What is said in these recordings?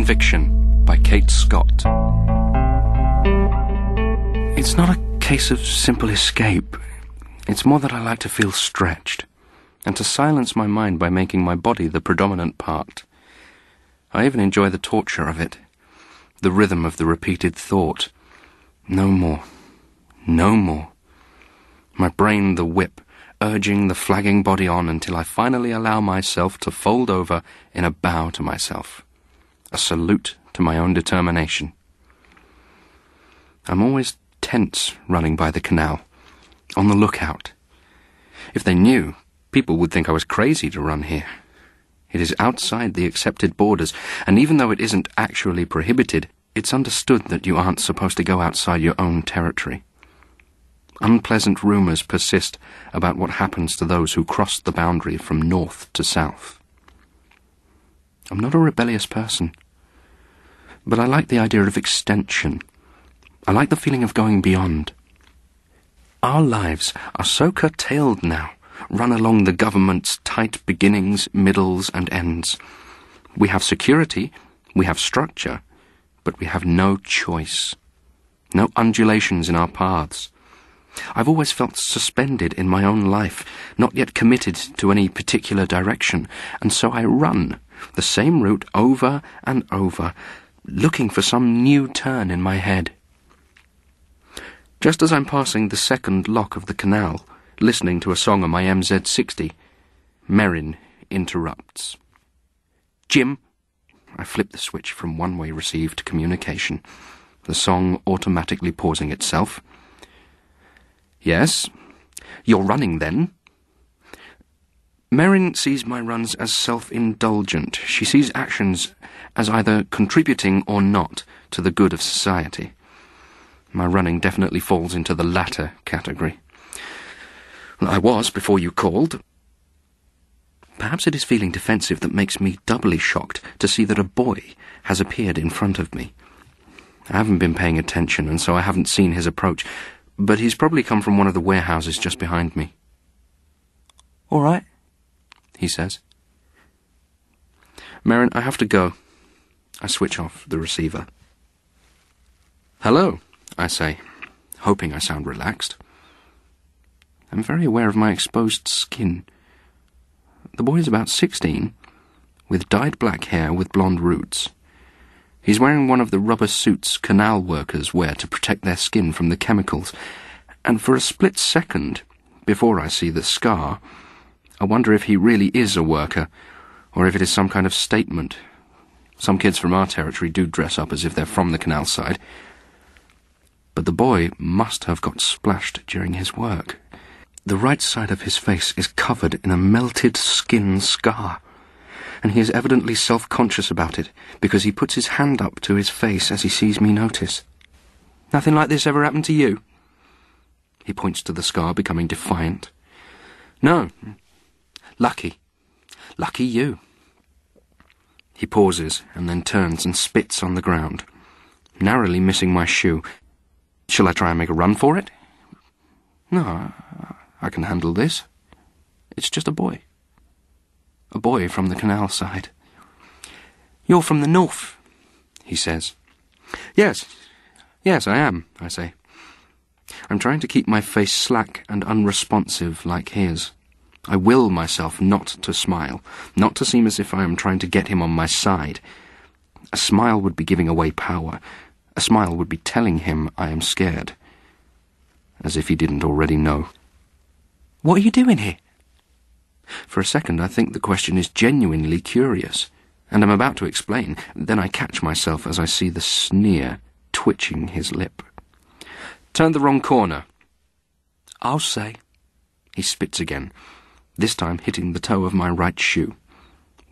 Conviction by Kate Scott. It's not a case of simple escape. It's more that I like to feel stretched, and to silence my mind by making my body the predominant part. I even enjoy the torture of it, the rhythm of the repeated thought. No more. No more. My brain the whip, urging the flagging body on until I finally allow myself to fold over in a bow to myself, a salute to my own determination. I'm always tense running by the canal, on the lookout. If they knew, people would think I was crazy to run here. It is outside the accepted borders, and even though it isn't actually prohibited, it's understood that you aren't supposed to go outside your own territory. Unpleasant rumours persist about what happens to those who cross the boundary from north to south. I'm not a rebellious person, but I like the idea of extension. I like the feeling of going beyond. Our lives are so curtailed now, run along the government's tight beginnings, middles, and ends. We have security, we have structure, but we have no choice. No undulations in our paths. I've always felt suspended in my own life, not yet committed to any particular direction, and so I run the same route over and over, looking for some new turn in my head. Just as I'm passing the second lock of the canal, listening to a song on my MZ60, Merrin interrupts. "Jim," I flip the switch from one-way receive to communication, the song automatically pausing itself. "Yes? You're running, then?" Merrin sees my runs as self-indulgent. She sees actions as either contributing or not to the good of society. My running definitely falls into the latter category. I was before you called. Perhaps it is feeling defensive that makes me doubly shocked to see that a boy has appeared in front of me. I haven't been paying attention, and so I haven't seen his approach, but he's probably come from one of the warehouses just behind me. "All right," he says. "Merrin, I have to go." I switch off the receiver. "Hello," I say, hoping I sound relaxed. I'm very aware of my exposed skin. The boy is about 16, with dyed black hair with blonde roots. He's wearing one of the rubber suits canal workers wear to protect their skin from the chemicals, and for a split second, before I see the scar, I wonder if he really is a worker, or if it is some kind of statement. Some kids from our territory do dress up as if they're from the canal side. But the boy must have got splashed during his work. The right side of his face is covered in a melted skin scar, and he is evidently self-conscious about it, because he puts his hand up to his face as he sees me notice. "Nothing like this ever happened to you?" He points to the scar, becoming defiant. "No. Lucky. Lucky you." He pauses, and then turns and spits on the ground, narrowly missing my shoe. Shall I try and make a run for it? No, I can handle this. It's just a boy. A boy from the canal side. "You're from the north," he says. Yes, I am," I say. I'm trying to keep my face slack and unresponsive like his. I will myself not to smile, not to seem as if I am trying to get him on my side. A smile would be giving away power. A smile would be telling him I am scared. As if he didn't already know. "What are you doing here?" For a second I think the question is genuinely curious, and I'm about to explain. Then I catch myself as I see the sneer twitching his lip. "Turned the wrong corner." "I'll say." He spits again, this time hitting the toe of my right shoe.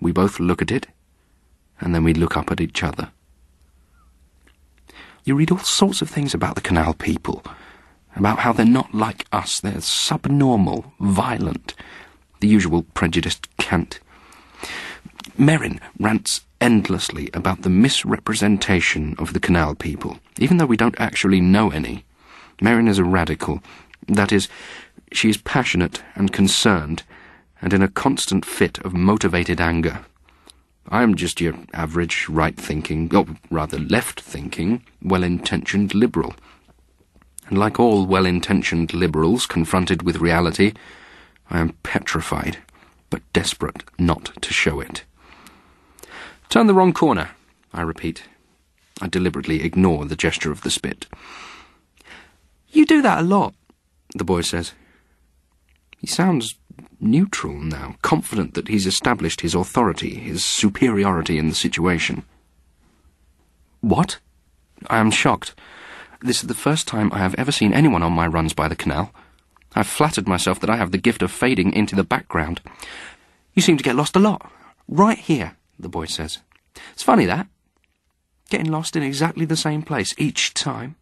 We both look at it, and then we look up at each other. You read all sorts of things about the canal people, about how they're not like us, they're subnormal, violent, the usual prejudiced cant. Merrin rants endlessly about the misrepresentation of the canal people, even though we don't actually know any. Merrin is a radical. That is, she is passionate and concerned, and in a constant fit of motivated anger. I'm just your average right-thinking, or rather left-thinking, well-intentioned liberal. And like all well-intentioned liberals confronted with reality, I am petrified, but desperate not to show it. Turn the wrong corner, I repeat. I deliberately ignore the gesture of the spit. You do that a lot, the boy says. He sounds neutral now, confident that he's established his authority, his superiority in the situation. What? I am shocked. This is the first time I have ever seen anyone on my runs by the canal. I've flattered myself that I have the gift of fading into the background. You seem to get lost a lot. Right here, the boy says. It's funny, that. Getting lost in exactly the same place each time.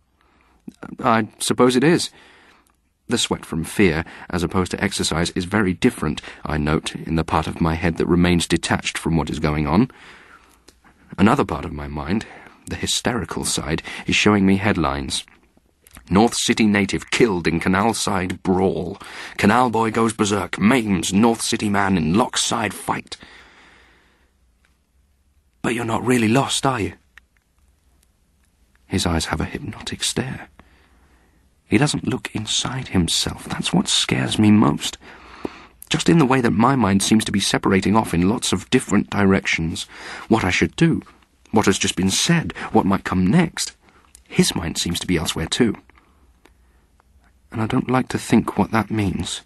I suppose it is. The sweat from fear, as opposed to exercise, is very different, I note, in the part of my head that remains detached from what is going on. Another part of my mind, the hysterical side, is showing me headlines. North City native killed in canal side brawl. Canal boy goes berserk, maims North City man in lock-side fight. But you're not really lost, are you? His eyes have a hypnotic stare. He doesn't look inside himself. That's what scares me most. Just in the way that my mind seems to be separating off in lots of different directions. What I should do, what has just been said, what might come next. His mind seems to be elsewhere too. And I don't like to think what that means.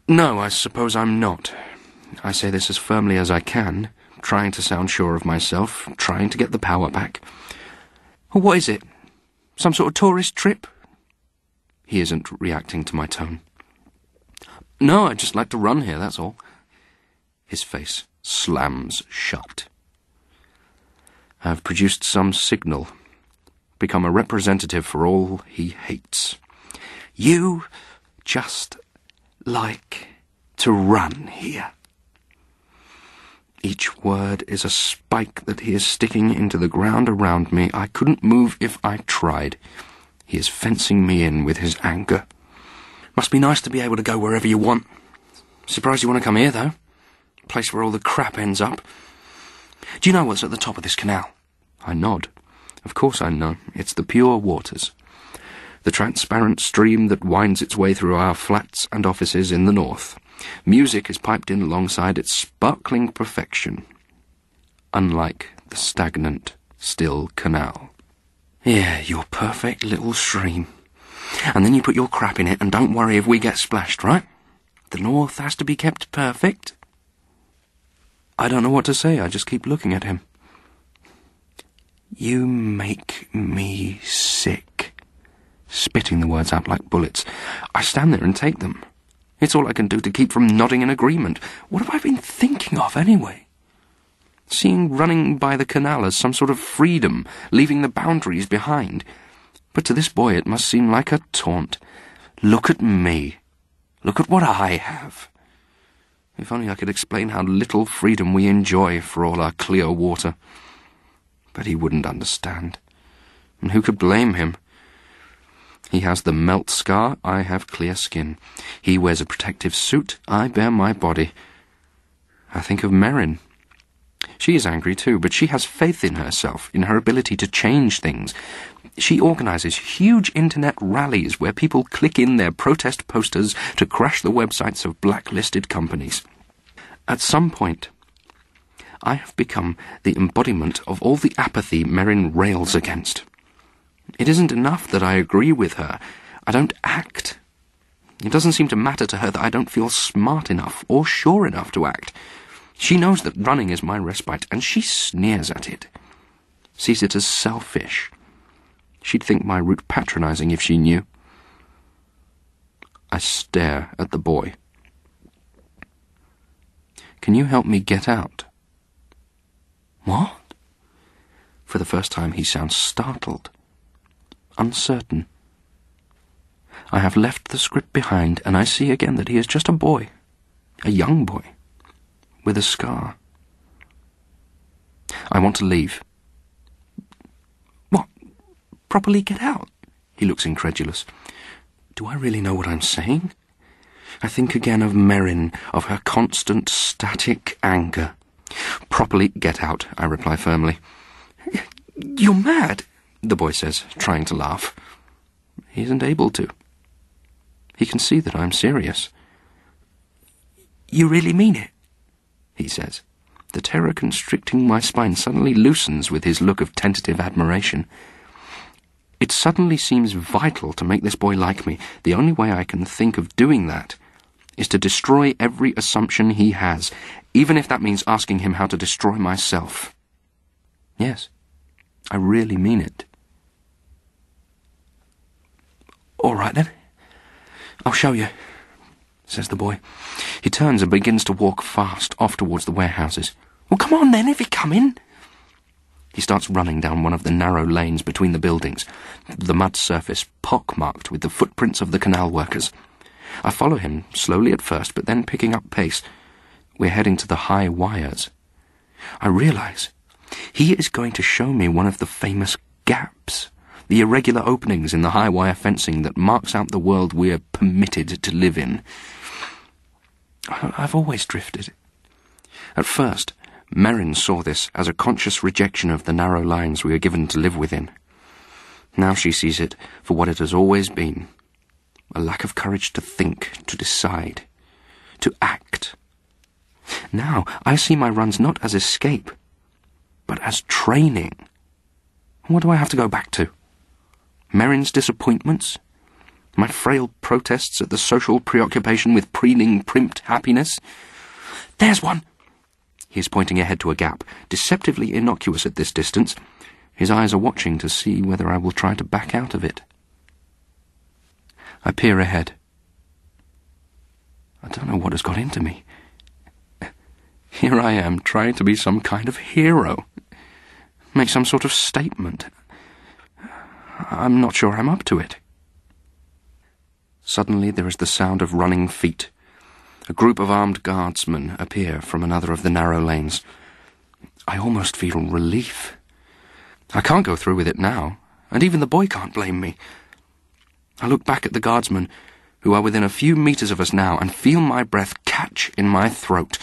No, I suppose I'm not. I say this as firmly as I can, trying to sound sure of myself, trying to get the power back. What is it? Some sort of tourist trip? He isn't reacting to my tone. No, I just like to run here, that's all. His face slams shut. I've produced some signal, become a representative for all he hates. You just like to run here. Each word is a spike that he is sticking into the ground around me. I couldn't move if I tried. He is fencing me in with his anger. Must be nice to be able to go wherever you want. Surprised you want to come here, though. Place where all the crap ends up. Do you know what's at the top of this canal? I nod. Of course I know. It's the pure waters. The transparent stream that winds its way through our flats and offices in the north. Music is piped in alongside its sparkling perfection, unlike the stagnant, still canal. Yeah, your perfect little stream. And then you put your crap in it and don't worry if we get splashed, right? The north has to be kept perfect. I don't know what to say, I just keep looking at him. You make me sick. Spitting the words out like bullets. I stand there and take them. It's all I can do to keep from nodding in agreement. What have I been thinking of, anyway? Seeing running by the canal as some sort of freedom, leaving the boundaries behind. But to this boy it must seem like a taunt. Look at me. Look at what I have. If only I could explain how little freedom we enjoy for all our clear water. But he wouldn't understand. And who could blame him? He has the melt scar, I have clear skin. He wears a protective suit, I bear my body. I think of Merrin. She is angry too, but she has faith in herself, in her ability to change things. She organises huge internet rallies where people click in their protest posters to crash the websites of blacklisted companies. At some point, I have become the embodiment of all the apathy Merrin rails against. It isn't enough that I agree with her. I don't act. It doesn't seem to matter to her that I don't feel smart enough or sure enough to act. She knows that running is my respite, and she sneers at it. Sees it as selfish. She'd think my route patronising if she knew. I stare at the boy. Can you help me get out? What? For the first time he sounds startled. Uncertain. I have left the script behind, and I see again that he is just a boy. A young boy. With a scar. I want to leave. What? Properly get out? He looks incredulous. Do I really know what I'm saying? I think again of Merrin, of her constant static anger. "Properly get out," I reply firmly. "You're mad," the boy says, trying to laugh. He isn't able to. He can see that I'm serious. "You really mean it?" he says. The terror constricting my spine suddenly loosens with his look of tentative admiration. It suddenly seems vital to make this boy like me. The only way I can think of doing that is to destroy every assumption he has, even if that means asking him how to destroy myself. Yes, I really mean it. "All right then, I'll show you," says the boy. He turns and begins to walk fast off towards the warehouses. "Well, come on then, if you're coming." He starts running down one of the narrow lanes between the buildings, the mud surface pock-marked with the footprints of the canal workers. I follow him, slowly at first, but then picking up pace. We're heading to the high wires. I realize he is going to show me one of the famous gaps, the irregular openings in the high wire fencing that marks out the world we're permitted to live in. I've always drifted. At first, Merrin saw this as a conscious rejection of the narrow lines we are given to live within. Now she sees it for what it has always been: a lack of courage to think, to decide, to act. Now I see my runs not as escape, but as training. What do I have to go back to? Merrin's disappointments? My frail protests at the social preoccupation with preening, primped happiness? "There's one!" He is pointing ahead to a gap, deceptively innocuous at this distance. His eyes are watching to see whether I will try to back out of it. I peer ahead. I don't know what has got into me. Here I am, trying to be some kind of hero. Make some sort of statement. I'm not sure I'm up to it. Suddenly there is the sound of running feet. A group of armed guardsmen appear from another of the narrow lanes. I almost feel relief. I can't go through with it now, and even the boy can't blame me. I look back at the guardsmen, who are within a few meters of us now, and feel my breath catch in my throat.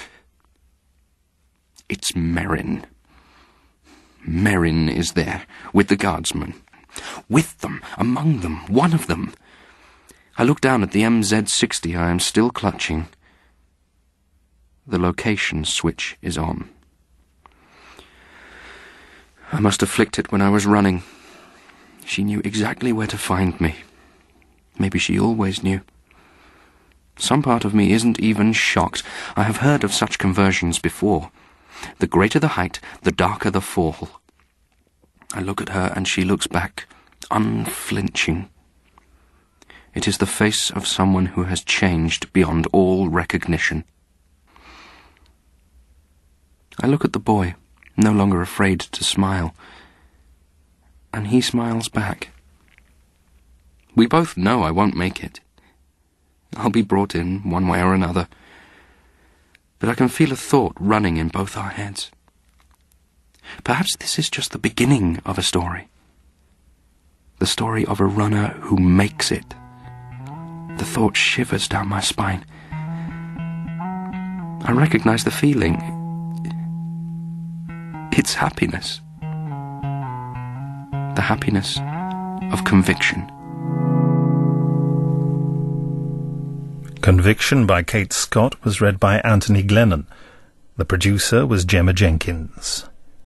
It's Merrin. Merrin is there, with the guardsmen. With them, among them, one of them. I look down at the MZ60 I am still clutching. The location switch is on. I must have flicked it when I was running. She knew exactly where to find me. Maybe she always knew. Some part of me isn't even shocked. I have heard of such conversions before. The greater the height, the darker the fall. I look at her and she looks back, unflinching. It is the face of someone who has changed beyond all recognition. I look at the boy, no longer afraid to smile, and he smiles back. We both know I won't make it. I'll be brought in one way or another, but I can feel a thought running in both our heads. Perhaps this is just the beginning of a story. The story of a runner who makes it. The thought shivers down my spine. I recognize the feeling. It's happiness. The happiness of conviction. Conviction by Kate Scott was read by Anthony Glennon. The producer was Gemma Jenkins.